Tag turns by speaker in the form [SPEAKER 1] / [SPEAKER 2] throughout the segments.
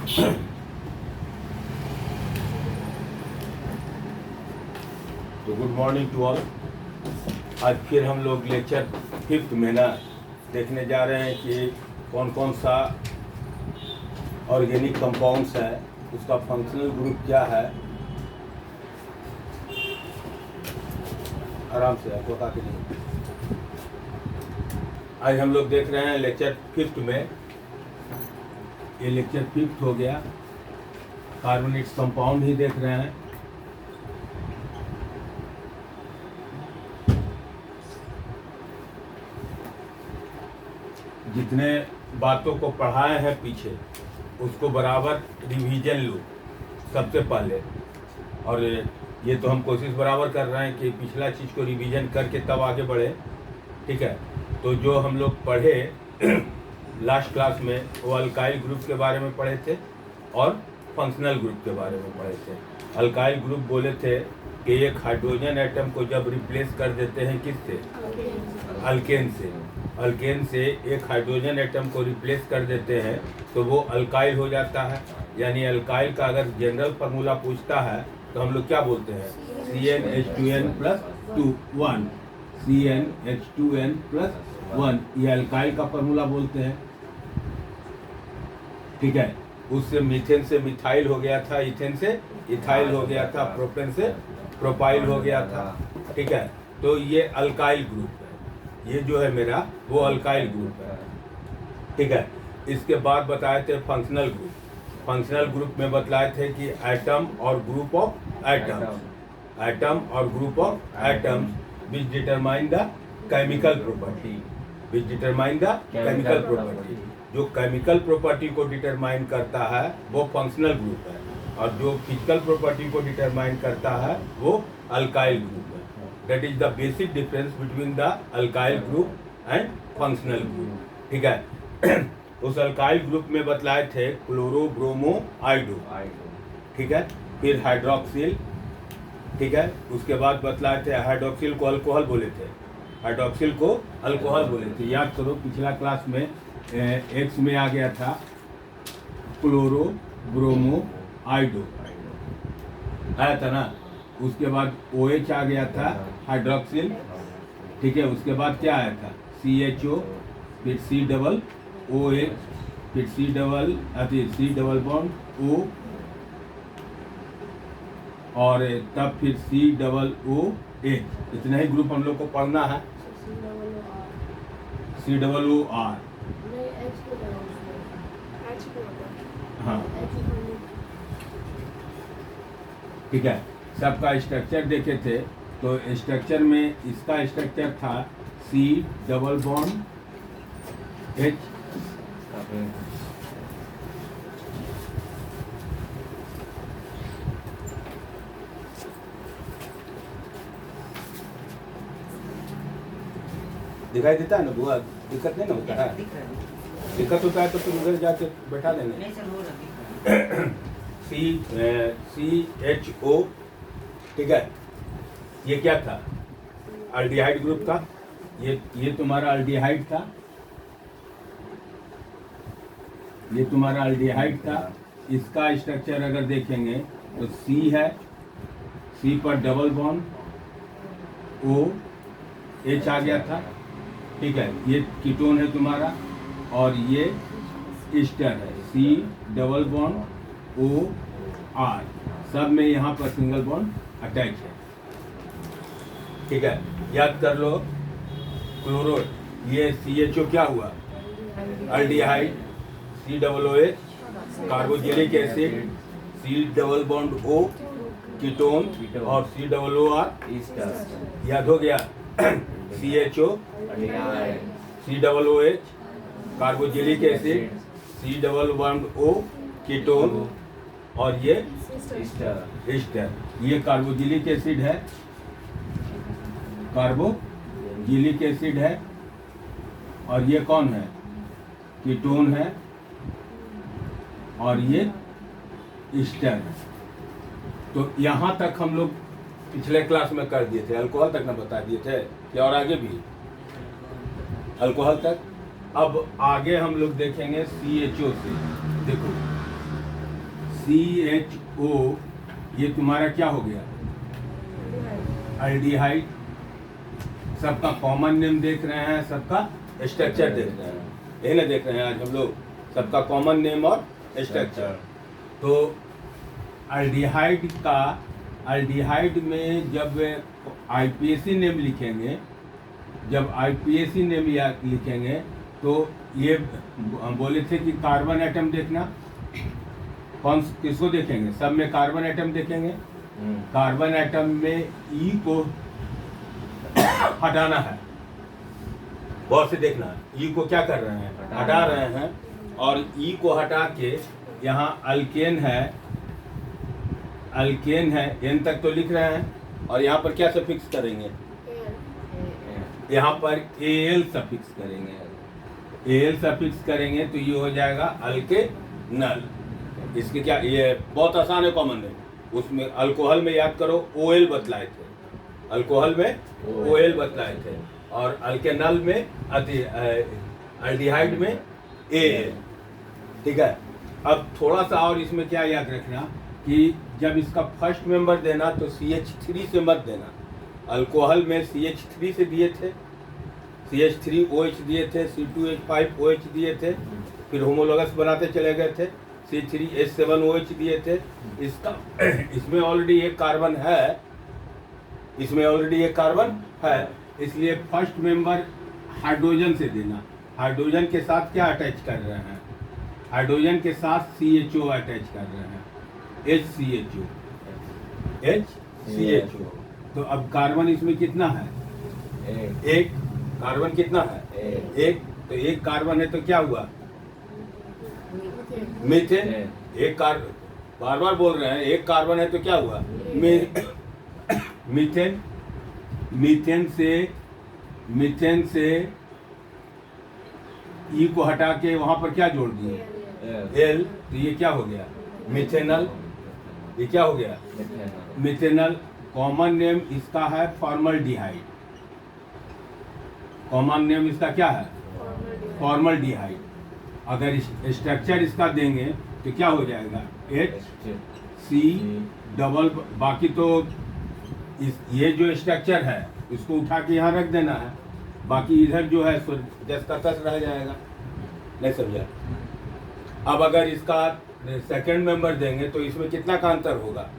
[SPEAKER 1] तो good morning to all. आज फिर हम लोग लेक्चर 5th में ना देखने जा रहे हैं कि कौन कौन सा ऑर्गेनिक कंपाउंड्स है, उसका फंक्शनल ग्रुप क्या है। आराम से आपको बता के नहीं। आज हम लोग देख रहे हैं लेक्चर 5th में, ये लेक्चर 5th हो गया। कार्बोनेट कंपाउंड ही देख रहे हैं। जितने बातों को पढ़ाए हैं पीछे उसको बराबर रिवीजन लो सबसे पहले। और ये तो हम कोशिश बराबर कर रहे हैं कि पिछला चीज़ को रिवीजन करके तब आगे बढ़े, ठीक है। तो जो हम लोग पढ़े लास्ट क्लास में वो अल्काइल ग्रुप के बारे में पढ़े थे और फंक्शनल ग्रुप के बारे में पढ़े थे। अल्काइल ग्रुप बोले थे कि एक हाइड्रोजन एटम को जब रिप्लेस कर देते हैं किससे, अल्केन से एक हाइड्रोजन एटम को रिप्लेस कर देते हैं तो वो अल्काइल हो जाता है। यानी अल्काइल का अगर जनरल फार्मूला पूछता है तो हम लोग क्या बोलते हैं, CnH2n+1, CnH2n+1, ये अल्काइल का फार्मूला बोलते हैं, ठीक है। उससे मीथेन से मिथाइल हो गया था, इथेन से इथाइल हो गया था, प्रोपेन से प्रोपाइल हो गया था, ठीक है। तो ये अल्काइल ग्रुप है, ये जो है मेरा वो अल्काइल ग्रुप है, ठीक है। इसके बाद बताए थे फंक्शनल ग्रुप। फंक्शनल ग्रुप में बतलाए थे कि एटम और ग्रुप ऑफ एटम्स, एटम और group of atoms which determine the chemical property, which determine the chemical property. जो केमिकल प्रॉपर्टी को डिटरमाइन करता है वो फंक्शनल ग्रुप है, और जो फिजिकल प्रॉपर्टी को डिटरमाइन करता है वो अल्काइल ग्रुप है। That is the basic difference between the alkyl group and functional group, ठीक है। उस अल्काइल ग्रुप में बतलाए थे क्लोरो, ब्रोमो, आइडो, ठीक है। फिर हाइड्रोक्सिल, ठीक है। उसके बाद बतलाए थे हाइड्रोक्सिल को अल्कोहल बोले थे, हाइड्रोक्सिल को अल्कोहल बोले थे। याद करो पिछला क्लास में एक्स में आ गया था क्लोरो, ब्रोमो, आइडो आया था ना। उसके बाद OH आ गया था हाइड्रोक्सिल, ठीक है। उसके बाद क्या आया था CHO, फिर COOH, फिर C डबल बॉन्ड O, और तब फिर COOH। इतना ही ग्रुप हम लोग को पढ़ना है। COOR, हाँ, ठीक है। सबका स्ट्रक्चर देखे थे तो स्ट्रक्चर में इसका स्ट्रक्चर था C डबल बॉन्ड H, दिखाई देता है ना बुआ, दिक्कत नहीं ना होता है। दिक्कत होता है तो फिर उधर जाके बैठा लेंगे। CHO, ठीक है। ये क्या था, अल्डिहाइड ग्रुप था। ये तुम्हारा अल्डिहाइड था, ये तुम्हारा अल्डिहाइड था। इसका स्ट्रक्चर अगर देखेंगे तो C है, C पर डबल बॉन्ड OH आ गया था, ठीक है। ये कीटोन है तुम्हारा, और ये ईस्टर है C डबल बॉन्ड OR, सब में यहाँ पर सिंगल बॉन्ड अटैच है, ठीक है। याद कर लो क्लोरो, ये CHO क्या हुआ, aldehyde, COOH carboxylic acid, C double bond O ketone, और COOR याद हो गया। CHO, COOH carboxylic acid, C double bond O ketone, और ये ईस्टर। ये कार्बोक्सिलिक एसिड है, कार्बोक्सिलिक एसिड है, और ये कौन है, कीटोन है, और ये ईस्टर है। तो यहाँ तक हम लोग पिछले क्लास में कर दिए थे, अल्कोहल तक ना बता दिए थे क्या, और आगे भी अल्कोहल तक। अब आगे हम लोग देखेंगे CHO से। देखो CHO, ये तुम्हारा क्या हो गया, एल्डिहाइड। सबका कॉमन नेम देख रहे हैं, सबका स्ट्रक्चर देख रहे हैं, यही ना देख रहे हैं आज हम लोग, सबका कॉमन नेम और स्ट्रक्चर। तो एल्डिहाइड का, एल्डिहाइड में जब IPAC नेम लिखेंगे, जब IPAC नेम लिखेंगे तो ये बोले थे कि कार्बन एटम देखना, कौन किसको देखेंगे, सब में कार्बन एटम देखेंगे। कार्बन एटम में E को हटाना है, बहुत से देखना, E को क्या कर रहे हैं, हटा रहे हैं। और E को हटा के यहाँ अल्केन है, अल्केन है, N तक तो लिख रहे हैं, और यहाँ पर क्या सफिक्स करेंगे, यहाँ पर Al सफिक्स करेंगे, Al सफिक्स करेंगे तो ये हो जाएगा अल्केनल। इसके क्या, ये बहुत आसान है, कॉमन है। उसमें अल्कोहल में याद करो OL बतलाए थे, अल्कोहल में OL बतलाए थे, और अल्केनल में एल्डिहाइड में Al। ठीक है। अब थोड़ा सा और इसमें क्या याद रखना कि जब इसका फर्स्ट मेंबर देना तो CH3 से मत देना। अल्कोहल में CH3 से दिए थे, CH3OH दिए थे, C2H5OH दिए थे, फिर होमोलोगस बनाते चले गए थे, C3H7OH दिए थे। इसका इसमें ऑलरेडी एक कार्बन है, इसमें ऑलरेडी एक कार्बन है, इसलिए फर्स्ट मेंबर हाइड्रोजन से देना। हाइड्रोजन के साथ क्या अटैच कर रहे हैं, हाइड्रोजन के साथ CHO अटैच कर रहे हैं, HCHO। तो अब कार्बन इसमें कितना है, एक कार्बन कितना है, एक। तो एक कार्बन है तो क्या हुआ, मीथेन। एक कार्बन, बार बार बोल रहे हैं, एक कार्बन है तो क्या हुआ, मीथेन। मीथेन से E को हटा के वहां पर क्या जोड़ दिए, L। तो ये क्या हो गया, मिथेनल। ये क्या हो गया, मिथेनल। कॉमन नेम इसका है फॉर्मल्डिहाइड, कॉमन नेम इसका क्या है, फॉर्मल्डिहाइड। अगर स्ट्रक्चर इसका देंगे तो क्या हो जाएगा, HC डबल, बाकी तो ये जो स्ट्रक्चर है इसको उठा के यहाँ रख देना है, बाकी इधर जो है जस का तस रह जाएगा। नहीं समझा। अब अगर इसका सेकंड मेंबर देंगे तो इसमें कितना का अंतर होगा,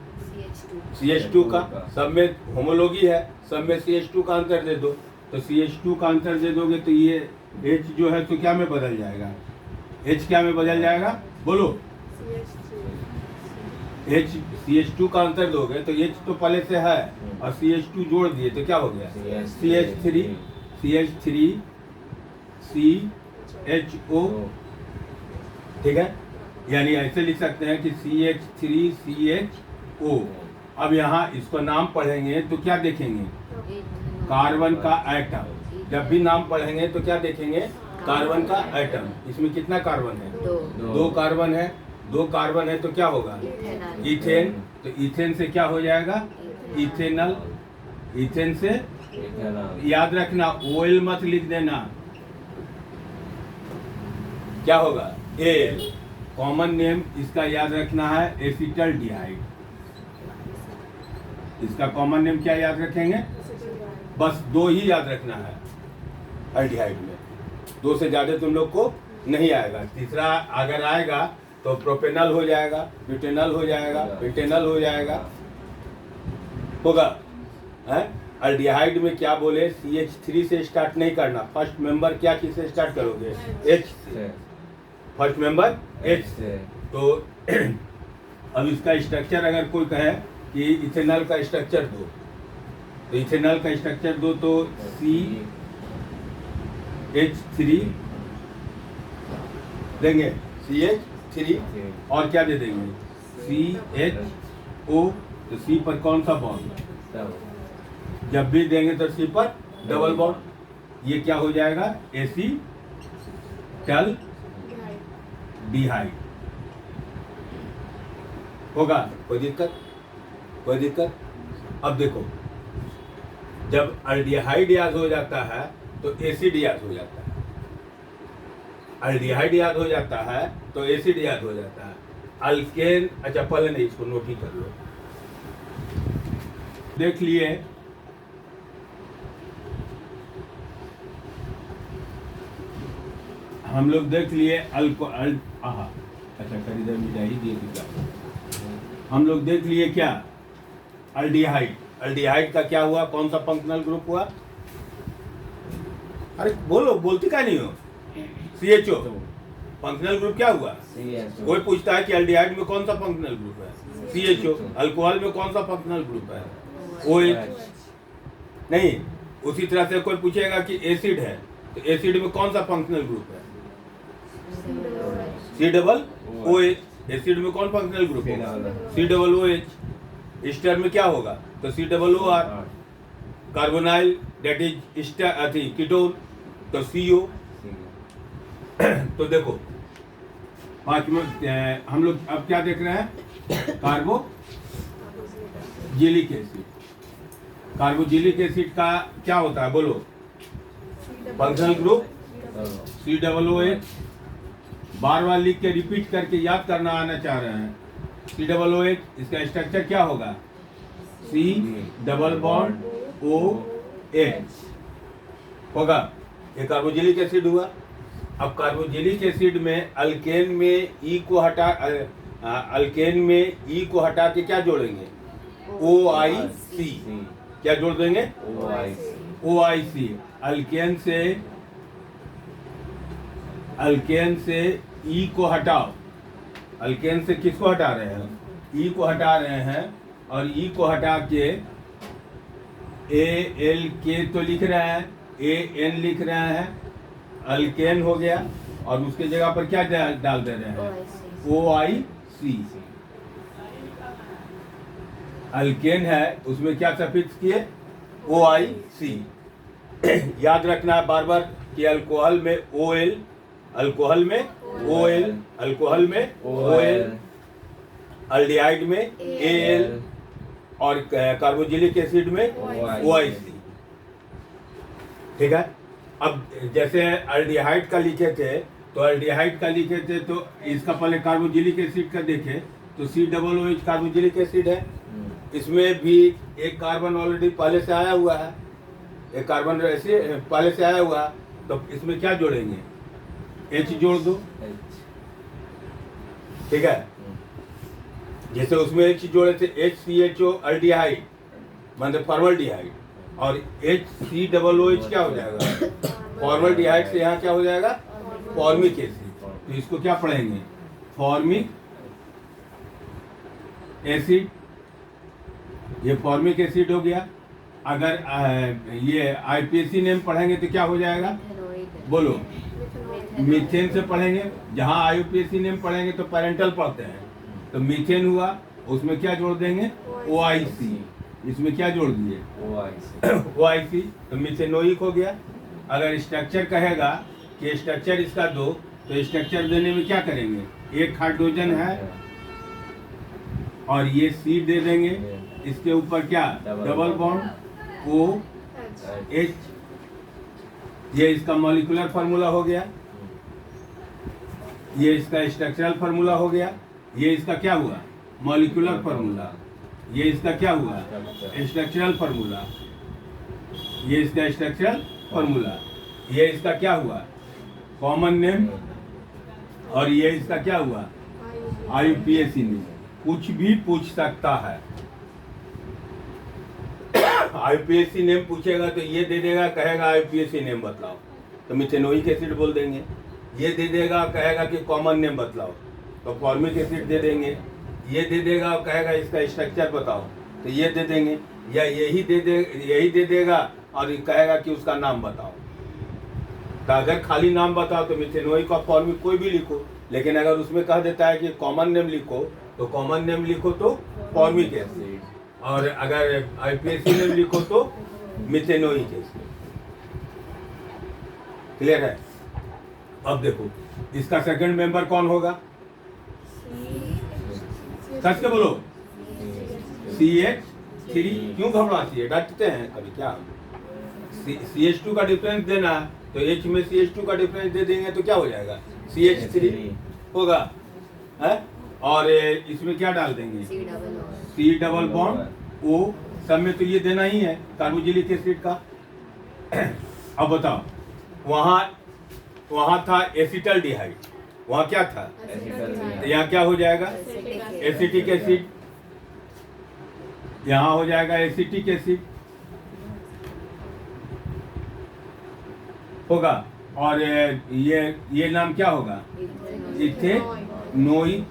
[SPEAKER 1] CH2 का। सब में होमोलॉगी है, सब में CH2 का अंतर दे दो। तो CH2 का अंतर दे दोगे तो ये H जो है तो क्या में बदल जाएगा, H क्या में बदल जाएगा, बोलो। H CH2 का अंतर दोगे तो H तो पहले से है, और CH2 जोड़ दिए तो क्या हो गया, CH3 CHO। ठीक है, यानी ऐसे लिख सकते हैं कि CH3 CHO। अब यहाँ इसको नाम पढ़ेंगे तो क्या देखेंगे, कार्बन का एटम। जब भी नाम पढ़ेंगे तो क्या देखेंगे, कार्बन का एटम। इसमें कितना कार्बन है, दो कार्बन है। दो कार्बन है तो क्या होगा, इथेन। तो इथेन से क्या हो जाएगा, इथेनल। इथेन से याद रखना, ऑयल मत लिख देना, क्या होगा, एल। कॉमन नेम इसका याद रखना है एसिटल्डिहाइड। इसका कॉमन नेम क्या याद रखेंगे, बस दो ही याद रखना है एल्डिहाइड में, दो से ज्यादा तुम लोग को नहीं आएगा। तीसरा अगर आएगा तो प्रोपेनल हो जाएगा, ब्यूटेनल हो जाएगा, पेंटेनल हो जाएगा, होगा है। एल्डिहाइड में क्या बोले, CH3 से स्टार्ट नहीं करना। फर्स्ट मेंबर क्या चीज से स्टार्ट करोगे, H से। फर्स्ट मेंबर H से। तो अब इसका स्ट्रक्चर अगर कोई कहे कि इथेनॉल का स्ट्रक्चर दो, तो इथेनॉल का स्ट्रक्चर दो तो CH3 देंगे, CH3 और क्या दे देंगे, CHO। तो C पर कौन सा बॉन्ड, जब भी देंगे तो C पर डबल बॉन्ड। ये क्या हो जाएगा, एसिटल्डिहाइड होगा। कोई दिक्कत, कोई दिक्कत। अब देखो, जब एल्डिहाइड याद हो जाता है तो एसिड याद हो जाता है। एल्डिहाइड याद हो जाता है तो एसिड याद हो जाता है। अल्केन, अच्छा पहले नहीं, इसको नोट ही कर लो। देख लिए हम लोग, देख लिए अच्छा खरीदा मिठाई दिए क्या, हम लोग देख लिए क्या, अल्डिहाइड। अल्डिहाइड का क्या हुआ, कौन सा फंक्शनल ग्रुप हुआ? अरे बोलो, बोलती क्या नहीं हो? CHO फंक्शनल ग्रुप क्या हुआ? कोई पूछता है कि अल्डिहाइड में कौन सा फंक्शनल ग्रुप है? CHO। अल्कोहल में कौन सा फंक्शनल ग्रुप है? OH। नहीं, उसी तरह से कोई पूछेगा कि एसिड है, तो एसिड में कौन सा फंक्शनल ग्रुप है? C+OH। एसिड में कौन फंक्शनल ग्रुप होगा? C+OH। एस्टर में क्या होगा? तो COOR। Carbonyl that is ketone, तो CO। तो देखो पांच में हम लोग अब क्या देख रहे हैं, कार्बोजिलिक एसिड। कार्बोजिलिक एसिड का क्या होता है बोलो? Functional group COOH। बार बार लिख के रिपीट करके याद करना आना चाह रहे हैं। COOH, इसका स्ट्रक्चर क्या होगा? C डबल बॉन्ड OH होगा। ये कार्बोजिलिक एसिड हुआ। अब कार्बोजिलिक एसिड में अल्केन में E को हटा, अल्केन में E को हटा के क्या जोड़ेंगे? OIC। क्या जोड़ देंगे? OIC। अल्केन से E को हटाओ। अल्केन से किसको हटा रहे हैं? E को हटा रहे हैं, और E को हटा के ALK तो लिख रहे हैं, AN लिख रहे हैं, अल्केन हो गया। और उसके जगह पर क्या डाल दे रहे हैं? OIC। अल्केन है, उसमें क्या सफिक्स किए? OIC। याद रखना है बार बार कि अल्कोहल में OL, अल्कोहल में OL, अल्कोहल में OL, अल्डिहाइड में AL, और कार्बोजिलिक एसिड में OIC। ठीक है। अब जैसे अल्डिहाइड का लिखे थे, तो अल्डिहाइड का लिखे थे, तो इसका पहले कार्बोजिलिक एसिड का देखें तो COOH कार्बोजिलिक एसिड है। इसमें भी एक कार्बन ऑलरेडी पहले से आया हुआ है, एक कार्बन ऐसे पहले से आया हुआ है, तो इसमें क्या जोड़ेंगे? H जोड़ दो। ठीक है। जैसे उसमें H जोड़े थे, HCHO अल्डिहाइड मतलब फॉर्मल्डिहाइड, और HCOOH क्या हो जाएगा? फॉर्मल्डिहाइड से यहाँ क्या हो जाएगा? Formic acid. तो इसको क्या पढ़ेंगे? Formic acid. ये फॉर्मिक एसिड हो गया। अगर ये IPAC नेम पढ़ेंगे तो क्या हो जाएगा बोलो? मीथेन से पढ़ेंगे। जहाँ IUPAC नेम पढ़ेंगे तो पेरेंटल पढ़ते हैं, तो मीथेन हुआ, उसमें क्या जोड़ देंगे? OIC। इसमें क्या जोड़ दिए? OIC। तो मीथेनोइक हो गया। अगर स्ट्रक्चर कहेगा कि स्ट्रक्चर इसका दो, तो स्ट्रक्चर देने में क्या करेंगे? एक हाइड्रोजन है और ये C दे देंगे, इसके ऊपर क्या? Double bond OH। ये इसका मॉलिक्यूलर फार्मूला हो गया, ये इसका स्ट्रक्चरल फार्मूला हो गया। ये इसका क्या हुआ? Molecular formula. ये इसका क्या हुआ? Structural formula. ये इसका स्ट्रक्चरल फार्मूला। ये इसका क्या हुआ? Common name. और ये इसका क्या हुआ? IUPAC name. कुछ भी पूछ सकता है। IUPAC नेम पूछेगा तो ये दे देगा, कहेगा IUPAC नेम बतलाओ, तो मिथेनोइक एसिड बोल देंगे। ये दे देगा, कहेगा कि कॉमन नेम बतलाओ, तो फॉर्मिक एसिड दे देंगे। ये दे देगा, कहेगा इसका स्ट्रक्चर बताओ, तो ये दे देंगे। या यही दे देगा और कहेगा कि उसका नाम बताओ। तो अगर खाली नाम बताओ तो मिथेनोइक और फॉर्मिक कोई भी लिखो, लेकिन अगर उसमें कह देता है कि कॉमन नेम लिखो, तो कॉमन नेम लिखो तो फॉर्मिक एसिड, और अगर IUPAC नेम लिखो तो मिथेनोइक एसिड। क्लियर है? अब देखो इसका सेकंड मेंबर कौन होगा? सच के बोलो। CH3। क्यों घबराती है? डरते हैं कभी क्या? CH2 का डिफरेंस देना है, तो H में CH2 का डिफरेंस दे देंगे तो क्या हो जाएगा? CH3 होगा है? और इसमें क्या डाल देंगे, सी डबल बॉन्ड ओ, सब में तो ये देना ही है कार्बोक्सिलिक एसिड का। अब बताओ, वहाँ था एसिटल्डिहाइड, वहाँ क्या था, तो यहाँ क्या हो जाएगा, एसिटिक एसिड, यहाँ हो जाएगा एसिटिक एसिड होगा। और ये नाम क्या होगा, इथेनोइक,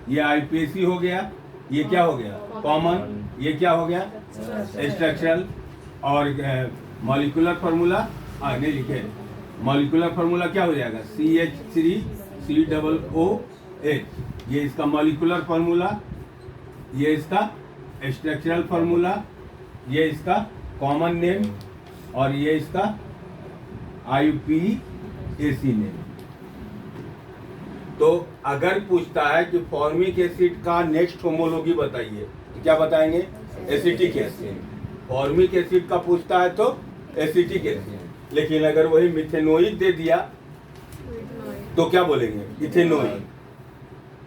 [SPEAKER 1] ये आईपीएसी हो गया, ये क्या हो गया कॉमन, ये क्या हो गया स्ट्रक्चरल। और मॉलिक्यूलर फार्मूला नहीं लिखे, मॉलिक्यूलर फार्मूला क्या हो जाएगा, CH3COOH, ये इसका मॉलिक्यूलर फार्मूला, ये इसका स्ट्रक्चरल फार्मूला, ये इसका कॉमन नेम, और ये इसका IUPAC नेम। तो अगर पूछता है कि फॉर्मिक एसिड का नेक्स्ट होमोलॉजी बताइए, तो क्या बताएंगे, एसिटिक एसिड। फॉर्मिक एसिड का पूछता है तो एसिटिक एसिड, लेकिन अगर वही मिथेनोइक दे दिया तो क्या बोलेंगे, इथेनोइक।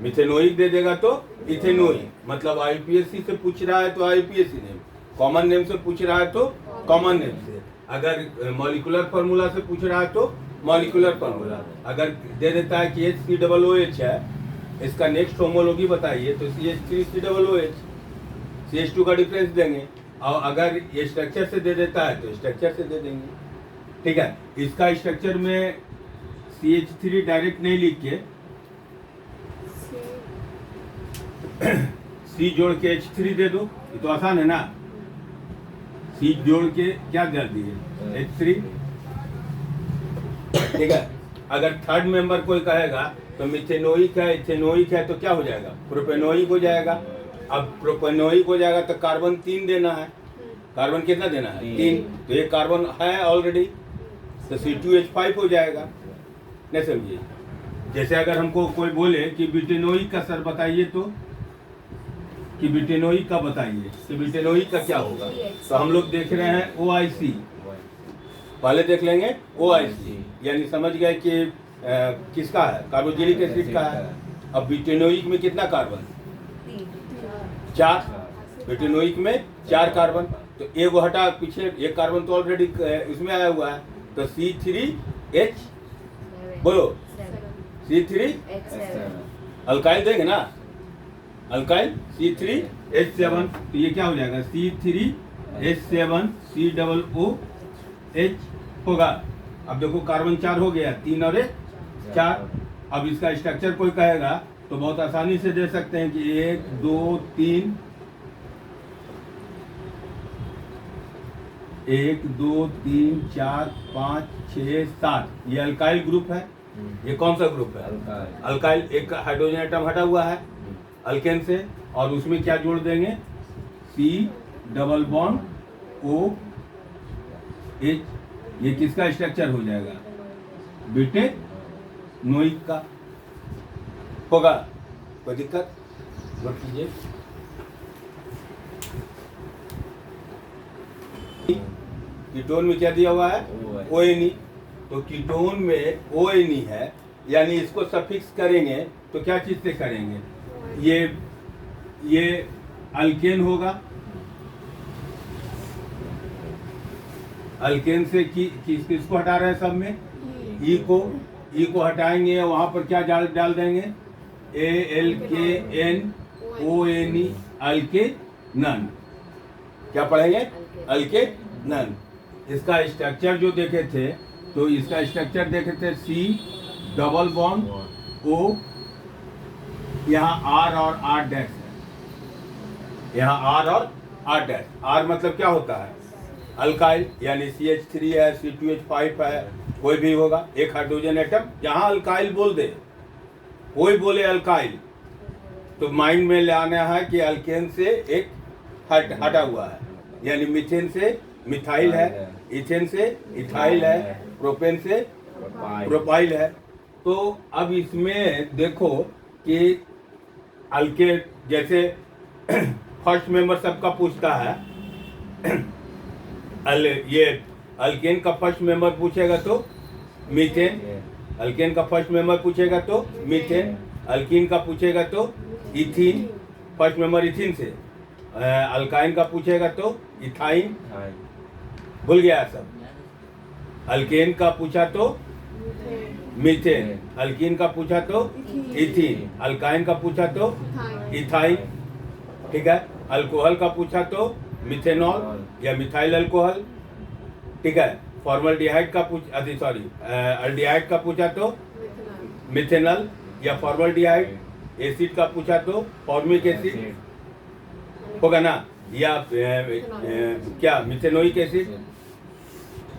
[SPEAKER 1] मिथेनोइक दे देगा तो इथेनोइक, मतलब IUPAC से पूछ रहा है तो IUPAC नेम, कॉमन नेम से पूछ रहा है तो कॉमन नेम से, अगर मॉलिक्यूलर फार्मूला से पूछ रहा है तो मॉलिक्यूलर फार्मूला। अगर दे देता है कि HCOOH है, इसका नेक्स्ट होमोलॉजी बताइए, तो CH3COOH, CH2 का डिफरेंस देंगे। और अगर ये स्ट्रक्चर से दे देता है तो स्ट्रक्चर से दे देंगे, ठीक है। इसका स्ट्रक्चर में CH3 डायरेक्ट नहीं लिख के C जोड़ के H3 दे दो, ये तो आसान है ना। C जोड़ के क्या कर दिए, H3, ठीक है। अगर थर्ड मेंबर कोई कहेगा तो मिथेनोइक है, इथेनोइक है, तो क्या हो जाएगा, प्रोपेनोइक हो जाएगा। अब प्रोपेनोइक हो जाएगा तो कार्बन 3 देना है, कार्बन कितना देना है, 3, तो ये कार्बन है ऑलरेडी, तो C2H5 हो जाएगा। नहीं समझिए, जैसे अगर हमको कोई बोले कि ब्यूटेनोइक का सर बताइए, तो कि ब्यूटेनोइक का बताइए, तो ब्यूटेनोइक का क्या होगा, तो हम लोग देख रहे हैं OIC, पहले देख लेंगे OIC, यानी समझ गए कि किसका है, कार्बोक्सिलिक एसिड का है। अब ब्यूटेनोइक में कितना कार्बन, 4, ब्यूटेनोइक में 4 कार्बन, तो एक हटा पीछे, एक कार्बन तो ऑलरेडी इसमें आया हुआ है, तो C3H, बोलो C3, अल्काइल देंगे ना, अल्काइल C3H7, तो ये क्या हो जाएगा, C3H7COOH होगा। अब देखो कार्बन 4 हो गया, 3 और 1 4। अब इसका स्ट्रक्चर कोई कहेगा तो बहुत आसानी से दे सकते हैं कि 1 2 3, 1 2 3 4 5 6 7, ये अल्काइल ग्रुप है। ये कौन सा ग्रुप है, अल्काइल। एक हाइड्रोजन एटम हटा हुआ है अल्केन से, और उसमें क्या जोड़ देंगे, C डबल बॉन्ड OH, ये किसका स्ट्रक्चर हो जाएगा, ब्यूटेनोइक का होगा। कोई दिक्कत, नोट कीजिए। कीटोन में क्या दिया हुआ है, ONE, तो कीटोन में ONE है, यानी इसको सफिक्स करेंगे तो क्या चीज से करेंगे, ये अल्केन होगा, अल्केन से किसको हटा रहे हैं सब में, ई को हटाएंगे, वहां पर क्या डाल देंगे, ALKNONE, अल्केनन। क्या पढ़ेंगे, अल्केनन। इसका स्ट्रक्चर जो देखे थे, तो इसका स्ट्रक्चर देखे थे C डबल बॉन्ड O, यहाँ R और R डैश है, यहाँ R और R डैश। R मतलब क्या होता है, अल्काइल, यानी CH3 है, C2H5 है, कोई भी होगा, एक हाइड्रोजन एटम। जहाँ अल्काइल बोल दे, कोई बोले अल्काइल, तो माइंड में ले आना है कि अल्केन से एक हटा हुआ है, यानी मीथेन से मिथाइल है, इथेन से इथाइल है, प्रोपेन से प्रोपाइल है। तो अब इसमें देखो कि अल्केन, जैसे फर्स्ट मेंबर सबका पूछता है, ये अल्केन का फर्स्ट मेंबर पूछेगा तो मीथेन, अल्केन का फर्स्ट मेंबर पूछेगा तो मीथेन, अल्कीन का पूछेगा तो इथीन, फर्स्ट मेंबर इथीन से। अल्काइन का पूछेगा तो इथाइन, भूल गया सब। अल्केन का पूछा तो मीथेन, अल्कीन का पूछा तो इथीन, अल्काइन का पूछा तो इथाइन, ठीक है। अल्कोहल का पूछा तो मिथेनॉल या मिथाइल अल्कोहल, ठीक है। फॉर्मल्डिहाइड का अल्डिहाइड का पूछा तो मिथेनॉल या फॉर्मल्डिहाइड। एसिड का पूछा तो फॉर्मिक एसिड होगा ना, या क्या मिथेनोइक एसिड।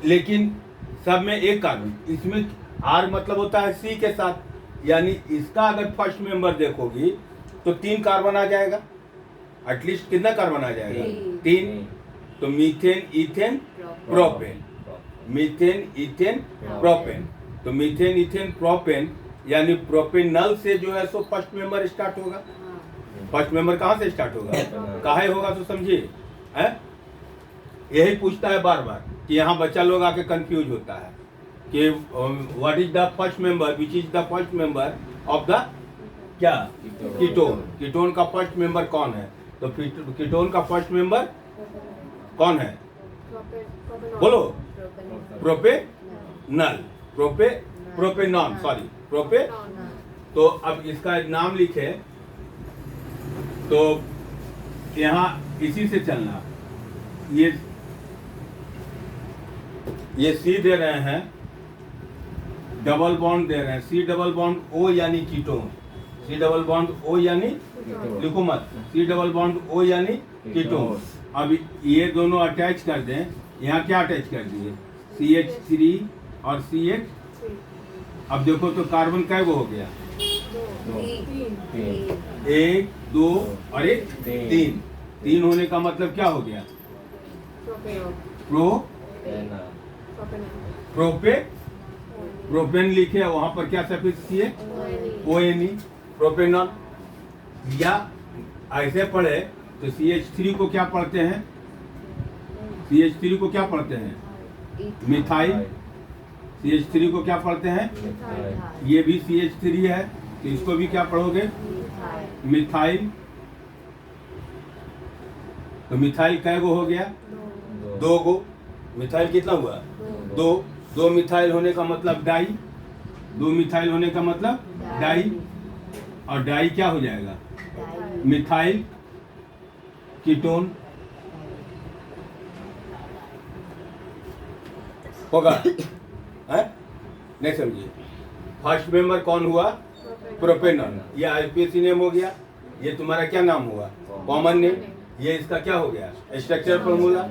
[SPEAKER 1] लेकिन सब में एक कार्बन, इसमें आर मतलब होता है सी के साथ, यानी इसका अगर फर्स्ट मेंबर देखोगी तो 3 कार्बन आ जाएगा, एटलीस्ट कितना कार्बन आ जाएगा, 3। तो methane, ethane, propane, methane, ethane, propane. तो मीथेन, इथेन, प्रोपेन यानी प्रोपेनल से जो है सो फर्स्ट मेंबर स्टार्ट होगा। फर्स्ट मेंबर कहाँ से स्टार्ट होगा, कहाँ होगा, तो समझिए है। यही पूछता है बार बार कि यहाँ बच्चा लोग आके कंफ्यूज होता है कि what is the first member, which is the first member of the क्या, कीटोन। कीटोन का फर्स्ट मेंबर कौन है, तो कीटोन का फर्स्ट मेंबर कौन है, बोलो, प्रोपेनल, प्रोपेनॉन, सॉरी प्रोपे। तो अब इसका नाम लिखे तो यहाँ इसी से चलना। ये सी दे रहे हैं, डबल बॉन्ड दे रहे हैं, सी डबल बॉन्ड ओ यानी ketone, C double bond O यानी, लिखो मत, सी डबल बॉन्ड ओ यानी कीटोन। अब ये दोनों अटैच कर दें, यहाँ क्या अटैच कर दिए, CH3 और CH। अब देखो तो कार्बन कै वो हो गया, 1 2 और 1 3। 3 होने का मतलब क्या हो गया, प्रोपेन लिखे, वहां पर क्या सफिक्स किए, ONE, प्रोपेनॉल। या ऐसे पढ़े तो CH3 को क्या पढ़ते हैं, CH3 को क्या पढ़ते हैं, मिथाइल। CH3 को क्या पढ़ते हैं, ये भी CH3 है, तो इसको भी क्या पढ़ोगे, मिथाइल। तो मिथाइल कै गो हो गया, 2 गो। मिथाइल कितना हुआ, 2 मिथाइल होने का मतलब डाई, 2 मिथाइल होने का मतलब डाई। और डाई क्या हो जाएगा, मिथाइल कीटोन होगा, है नहीं समझिए। फर्स्ट मेंबर कौन हुआ, प्रोपेनॉल, ये आईपीएसी नेम हो गया। ये तुम्हारा क्या नाम हुआ, कॉमन नेम। ये इसका क्या हो गया, स्ट्रक्चर फॉर्मूला।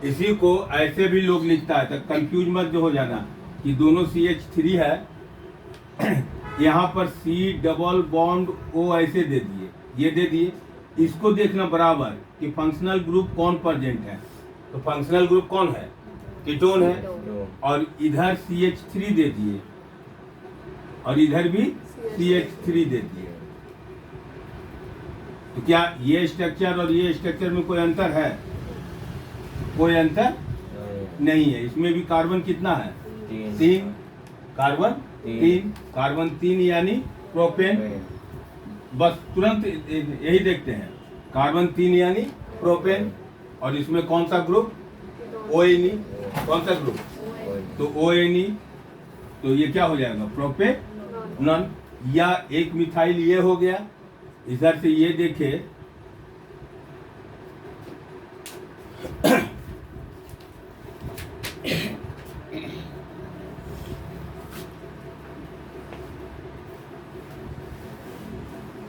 [SPEAKER 1] इसी को ऐसे भी लोग लिखता है, तो कंफ्यूज मत जो हो जाना कि दोनों CH3 है, यहाँ पर C डबल बॉन्ड O ऐसे दे दिए, ये दे दिए। इसको देखना बराबर कि फंक्शनल ग्रुप कौन प्रेजेंट है। तो फंक्शनल ग्रुप कौन है, कीटोन है, और इधर CH3 दे दिए और इधर भी CH3 दे दिए। तो क्या ये स्ट्रक्चर और ये स्ट्रक्चर में कोई अंतर है, कोई अंतर नहीं है। इसमें भी कार्बन कितना है, 3 कार्बन, 3 कार्बन, 3 यानी प्रोपेन। बस तुरंत यही देखते हैं, कार्बन 3 यानी प्रोपेन। और इसमें कौन सा ग्रुप, ONE, कौन सा ग्रुप, तो ONE। तो ये क्या हो जाएगा, प्रोपेनॉन। या एक मिथाइल ये हो गया, इधर से ये देखे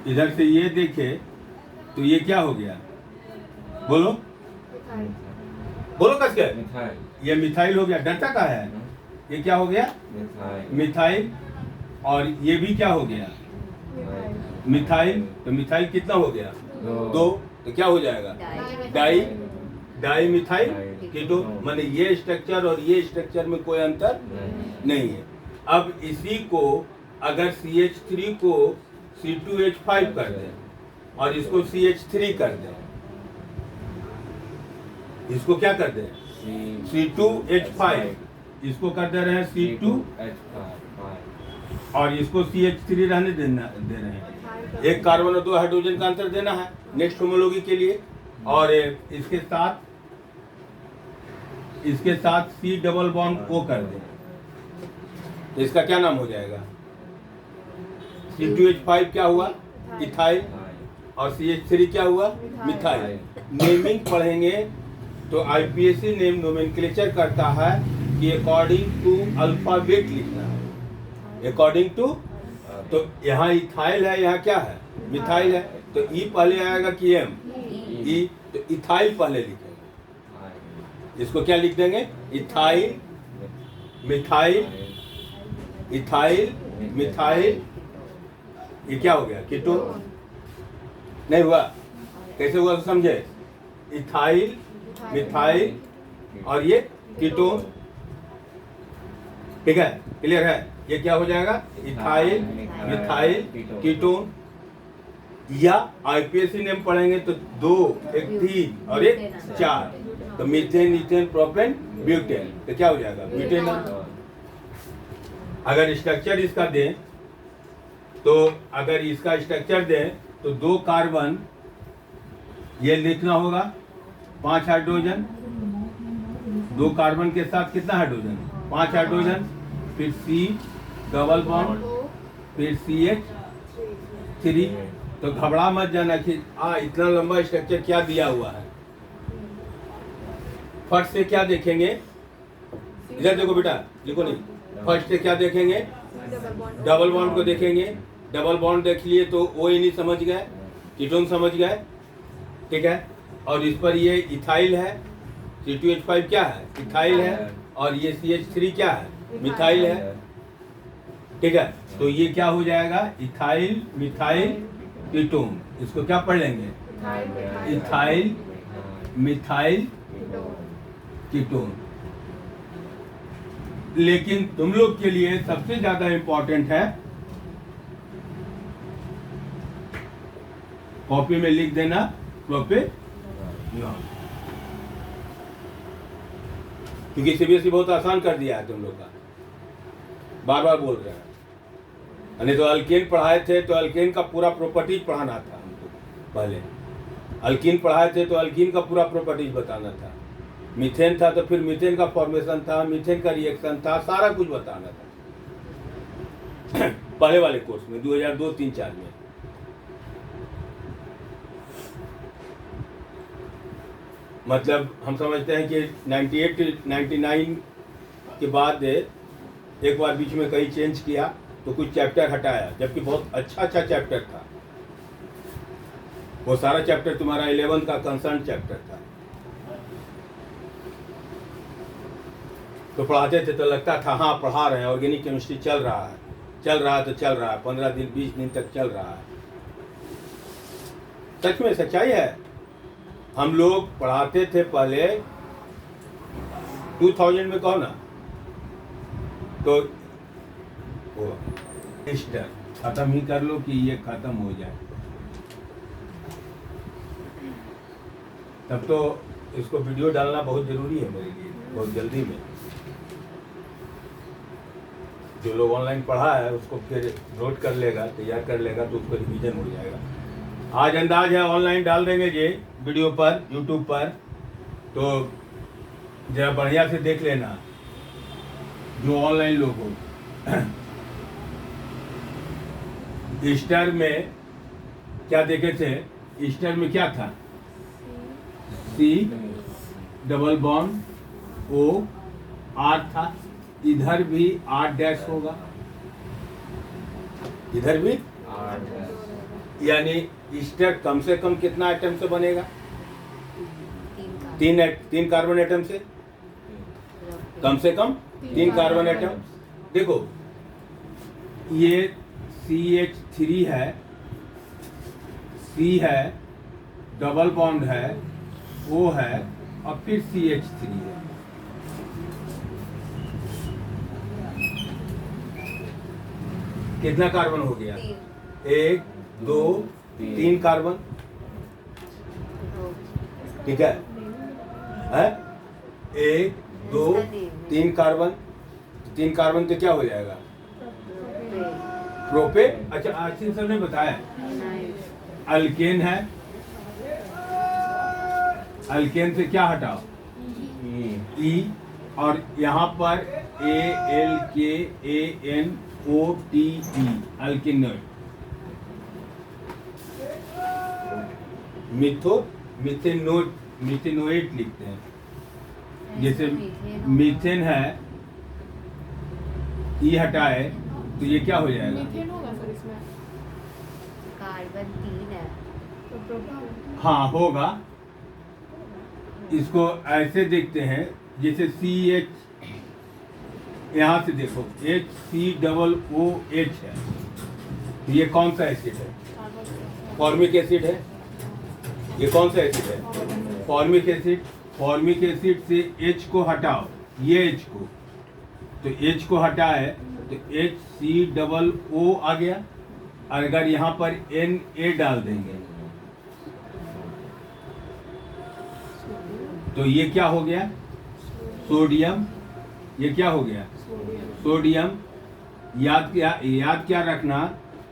[SPEAKER 1] इधर से ये देखे तो ये क्या हो गया, बोलो बोलो कस के, ये मिथाइल हो गया। डरता का है, ये क्या हो गया, मिथाइल। और ये भी क्या हो गया, मिथाइल। तो मिथाइल कितना हो गया, 2। तो क्या हो जाएगा, डाई मिथाइल कीटोन। माने ये स्ट्रक्चर और ये स्ट्रक्चर में कोई अंतर नहीं है। अब इसी को अगर CH3 को C2H5 कर दें और इसको CH3 कर दें, इसको क्या कर दें, C2H5, इसको कर दे रहे हैं C2 और इसको CH3 रहने दे रहे हैं, एक कार्बन और 2 हाइड्रोजन का अंतर देना है नेक्स्ट होमोलॉजी के लिए। और इसके साथ C डबल बॉन्ड O कर दें तो इसका क्या नाम हो जाएगा? C2H5 क्या हुआ? इथाइल। और CH3 क्या हुआ? मिथाइल। नेमिंग पढ़ेंगे तो आईपीएससी नेम नोमेनक्लेचर करता है कि अकॉर्डिंग टू अल्फाबेट लिखना है। अकॉर्डिंग टू, तो यहाँ इथाइल है, यहाँ क्या है? मिथाइल है। तो ई पहले आएगा कि एम? ई। तो इथाइल पहले लिखेंगे। इसको क्या लिख देंगे? Ethyl, methyl, ethyl, methyl. ये क्या हो गया? कीटोन। नहीं हुआ? कैसे हुआ तो समझे? इथाइल, मिथाइल और ये कीटोन। ठीक है, क्लियर है? ये क्या हो जाएगा? Ethyl, methyl, ketone. या आईपीएससी नेम पढ़ेंगे तो 2, एक 3 और एक 4। तो मीथेन, इथेन, प्रोपेन, ब्यूटेन। तो क्या हो जाएगा? ब्यूटेन। अगर स्ट्रक्चर इसका दें तो अगर इसका स्ट्रक्चर दें तो 2 कार्बन, ये लिखना होगा 5 हाइड्रोजन। 2 कार्बन के साथ कितना हाइड्रोजन? 5 हाइड्रोजन। फिर C डबल बॉन्ड, फिर CH3। तो घबरा मत जाना कि इतना लंबा स्ट्रक्चर क्या दिया हुआ है। फर्स्ट से क्या देखेंगे? इधर देखो बेटा, लिखो नहीं। फर्स्ट से क्या देखेंगे? डबल बॉन्ड को देखेंगे। डबल बॉन्ड देख लिए तो ओ नहीं समझ गए, कीटोन समझ गए। ठीक है। और इस पर ये इथाइल है, C2H5 क्या है? इथाइल है। और ये CH3 क्या है? मिथाइल है। ठीक है। तो ये क्या हो जाएगा? Ethyl, methyl, ketone. इसको क्या पढ़ लेंगे? Ethyl, methyl, ketone. लेकिन तुम लोग के लिए सबसे ज्यादा इंपॉर्टेंट है, कॉपी में लिख देना प्रोपेनॉल। क्योंकि सीबीएसई बहुत आसान कर दिया है तुम लोग का, बार बार बोल रहे हैं। नहीं तो अल्केन पढ़ाए थे तो अल्केन का पूरा प्रॉपर्टीज पढ़ाना था हमको पहले। अल्कीन पढ़ाए थे तो अल्कीन का पूरा प्रॉपर्टीज बताना था। मीथेन था तो फिर मीथेन का फॉर्मेशन था, मीथेन का रिएक्शन था, सारा कुछ बताना था पहले वाले कोर्स में 2002, 3, 4 में। मतलब हम समझते हैं कि 98, 99 के बाद एक बार बीच में कहीं चेंज किया तो कुछ चैप्टर हटाया, जबकि बहुत अच्छा चैप्टर था वो। सारा चैप्टर तुम्हारा 11 का कंसर्न चैप्टर था। तो पढ़ाते थे तो लगता था हाँ पढ़ा रहे हैं, ऑर्गेनिक केमिस्ट्री चल रहा है तो चल रहा है, 15 दिन 20 दिन तक चल रहा है। सच में सच्चाई है। हम लोग पढ़ाते थे पहले 2000 में, कहो ना, तो ईस्टर खत्म ही कर लो कि ये खत्म हो जाए, तब तो इसको वीडियो डालना बहुत जरूरी है मेरे लिए, बहुत जल्दी में। जो लोग ऑनलाइन पढ़ा है उसको फिर नोट कर लेगा, तैयार कर लेगा, तो उसको रिवीजन हो जाएगा। आज अंदाज है ऑनलाइन डाल देंगे ये वीडियो पर, यूट्यूब पर, तो जरा बढ़िया से देख लेना जो ऑनलाइन लोग हो। ईस्टर में क्या देखे थे? ईस्टर में क्या था? C double bond O R था। इधर भी R' होगा, इधर भी R'। यानी ईस्टर कम से कम कितना आइटम से बनेगा? 3 कार्बन एटम से, कम से कम 3 कार्बन एटम। देखो ये CH3 है, C है, डबल बॉन्ड है, O है और फिर CH3 है। कितना कार्बन हो गया? 1, 2, 3 कार्बन। ठीक है? 1, 2, 3 कार्बन। 3 कार्बन तो क्या हो जाएगा? प्रोपेन। अच्छा आशीष सर ने बताया अल्केन है, अल्केन से क्या हटाओ ई, और यहाँ पर ALKANOTE अल्केनोइड। मिथेनोइड लिखते हैं। जैसे मीथेन है, ई हटाए तो ये क्या हो जाएगा?
[SPEAKER 2] मीथेन होगा सर इसमें।
[SPEAKER 3] कार्बन 3 है
[SPEAKER 2] तो प्रोपान।
[SPEAKER 1] हाँ होगा। इसको ऐसे देखते हैं जैसे CH, यहाँ से देखो HCOOH है, ये कौन सा एसिड है? फॉर्मिक एसिड है। ये कौन सा एसिड है? Formic acid. फॉर्मिक एसिड से H को हटाओ, ये H को, तो H को हटाए तो HCOO आ गया। अगर यहाँ पर Na डाल देंगे तो ये क्या हो गया? सोडियम। ये क्या हो गया? सोडियम। याद क्या रखना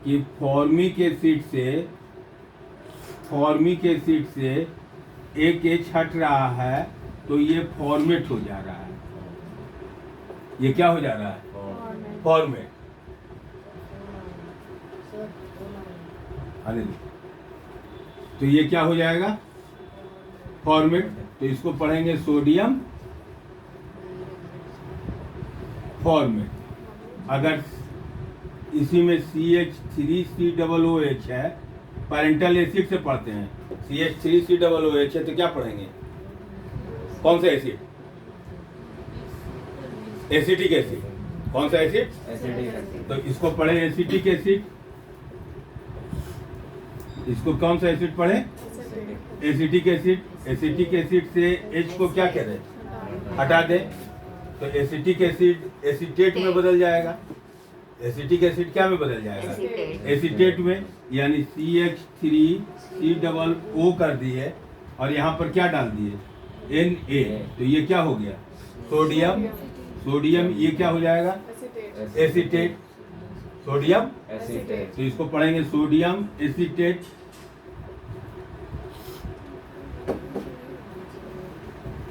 [SPEAKER 1] कि फॉर्मिक एसिड से एक H हट रहा है तो ये फॉर्मेट हो जा रहा है। ये क्या हो जा रहा है? फॉर्मेट। तो ये क्या हो जाएगा? फॉर्मेट। तो इसको पढ़ेंगे सोडियम फॉर्मेट। अगर इसी में CH3COOH है, पैरेंटल एसिड से पढ़ते हैं, CH3COOH है तो क्या पढ़ेंगे? कौन सा एसिड? Acetic acid. कौन सा एसिड?
[SPEAKER 3] एसिडिक।
[SPEAKER 1] तो इसको पढ़े एसिटिक एसिड। इसको कौन सा एसिड पढ़े? Acetic acid. एसिटिक एसिड से H को क्या कह रहे? हटा दे, तो एसिटिक एसिड एसीटेट में बदल जाएगा। एसिटिक एसिड क्या में बदल जाएगा? एसीटेट में। यानी CH3COO कर दिए और यहाँ पर क्या डाल दिए? Na। तो ये क्या हो गया? सोडियम। सोडियम ये क्या हो जाएगा? एसीटेट। Sodium acetate. तो इसको पढ़ेंगे सोडियम एसीटेट।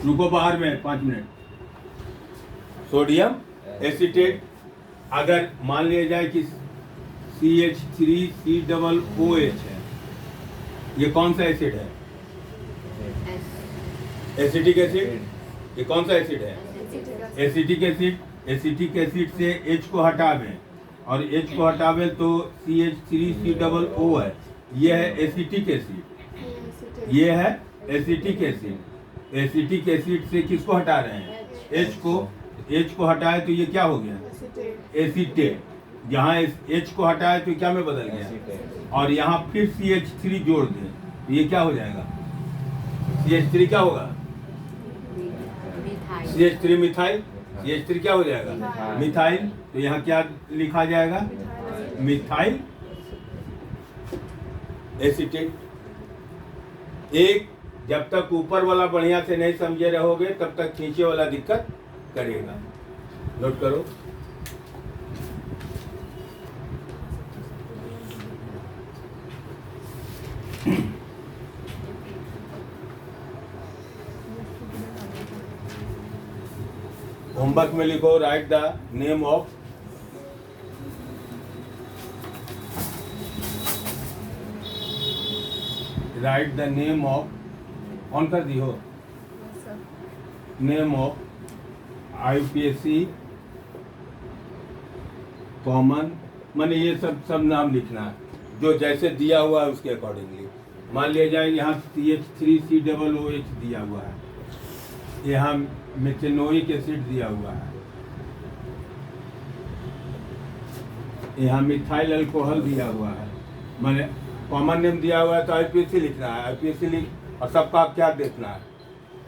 [SPEAKER 1] रुको बाहर में 5 मिनट। Sodium acetate. अगर मान लिया जाए कि CH3COOH है, ये कौन सा एसिड है? Acetic acid. ये कौन सा एसिड है? Acetic acid. एसिटिक एसिड से H को हटावें और H को हटावें तो CH3COO है, ये है एसिटिक एसिड। ये है एसिटिक एसिड। एसिटिक एसिड से किसको हटा रहे हैं? H को। H को हटाए तो ये क्या हो गया? एसीटेट। जहाँ H को हटाए तो क्या में बदल गया? और यहाँ फिर CH3 जोड़ दें तो ये क्या हो जाएगा? CH3 क्या होगा? CH3 methyl. CH3 क्या हो जाएगा? मिथाइल। तो यहाँ क्या लिखा जाएगा? Methyl acetate. एक, जब तक ऊपर वाला बढ़िया से नहीं समझे रहोगे तब तक नीचे वाला दिक्कत करेगा। नोट करो। होमवर्क में लिखो, right the name of on कर दी हो, नेम ऑफ IUPAC कॉमन, माने ये सब नाम लिखना है जो जैसे दिया हुआ है उसके अकॉर्डिंगली। मान लिया जाए यहाँ CH3COOH दिया हुआ है, यहाँ मेथेनोइक एसिड दिया हुआ है, यहाँ मिथाइल अल्कोहल दिया हुआ है, माने कॉमन नेम दिया हुआ है तो IUPAC लिखना है। IUPAC लिख और सबका क्या देखना है?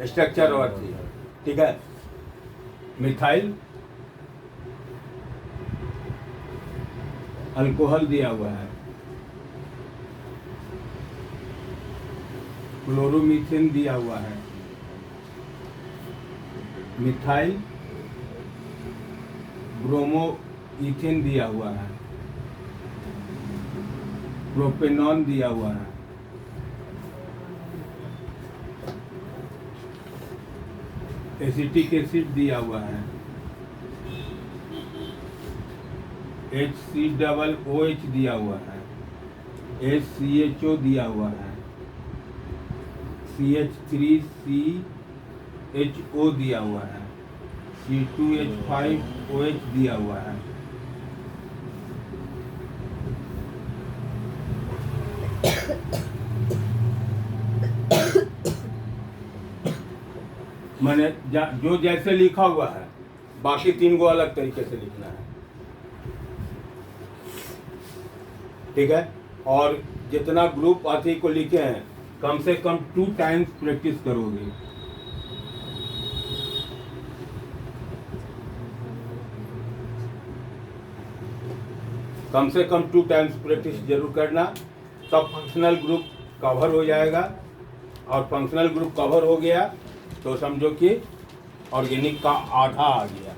[SPEAKER 1] स्ट्रक्चर और चीज। ठीक है। मिथाइल अल्कोहल दिया हुआ है, क्लोरोमीथेन दिया हुआ है, मिथाइल ब्रोमो इथेन दिया हुआ है, प्रोपेनॉन दिया हुआ है, एसिटिक एसिड दिया हुआ है, HCOOH दिया हुआ है, HCHO दिया हुआ है, CH3CHO दिया हुआ है, C2H5OH दिया हुआ है। मैंने जो जैसे लिखा हुआ है बाकी 3 को अलग तरीके से लिखना है, ठीक है। और जितना ग्रुप अथी को लिखे हैं कम से कम 2 टाइम्स प्रैक्टिस करोगे। कम से कम 2 टाइम्स प्रैक्टिस जरूर करना, तब फंक्शनल ग्रुप कवर हो जाएगा। और फंक्शनल ग्रुप कवर हो गया तो समझो कि ऑर्गेनिक का आधा आ गया।